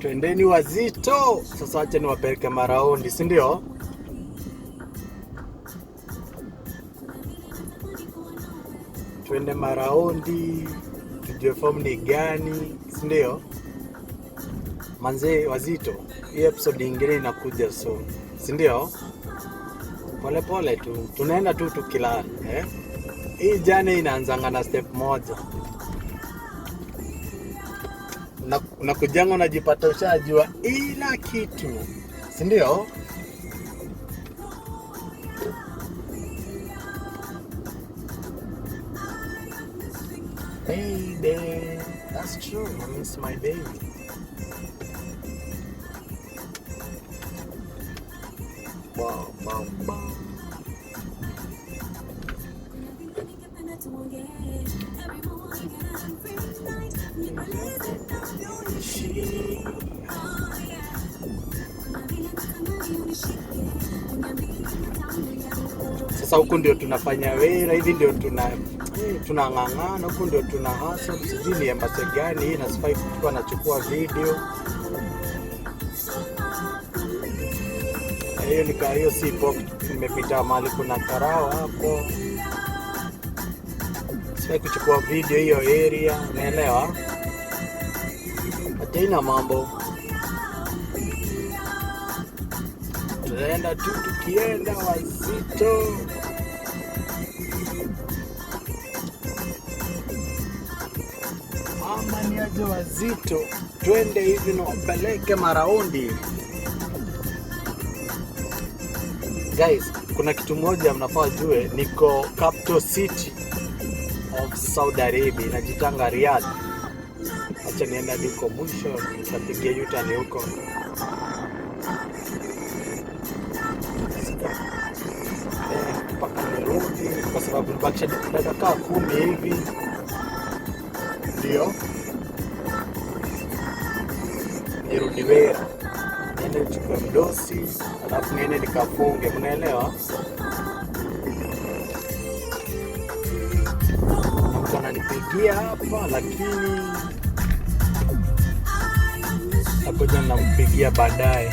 Twendeni wazito. Sasa acha niwapeleke maraundi, si ndio? Twende maraundi, tujue form ni gani, si ndio? Manze wazito, hii episode nyingine inakuja soon, si ndio? Pole pole tu, tunaenda tu tukilala, Hii jane inaanzanga na step moja. Unakujanga unajipata ushajua ila kitu, si ndio? Baby, that's true. I miss my baby. Wow, wow, wow. Sasa huku ndio tunafanya wera, hivi ndio tunang'ang'ana, huku ndio tuna hustle. Sijui ni embase gani hii na sifai kuwa nachukua video. Hiyo si pop, nimepita mahali kuna karao hapo. Sifai kuchukua video hiyo area, unaelewa? Hata mambo. Tunaenda tu tukienda wazito. Ama ni aje wazito. Twende hivi na wapeleke maraundi. Guys, kuna kitu moja mnafaa jue, niko capital city of Saudi Arabia, inajitanga Riyadh. Acha nienda huko mwisho, nitapigia U-turn huko. Mpaka nirudi, kwa sababu nibakisha dakika 10 hivi. Ndio nirudi wera, niende nichukue mdosi, alafu niende nikafunge, mnaelewa? Mtu ananipigia hapa, lakini nakuja nampigia baadaye.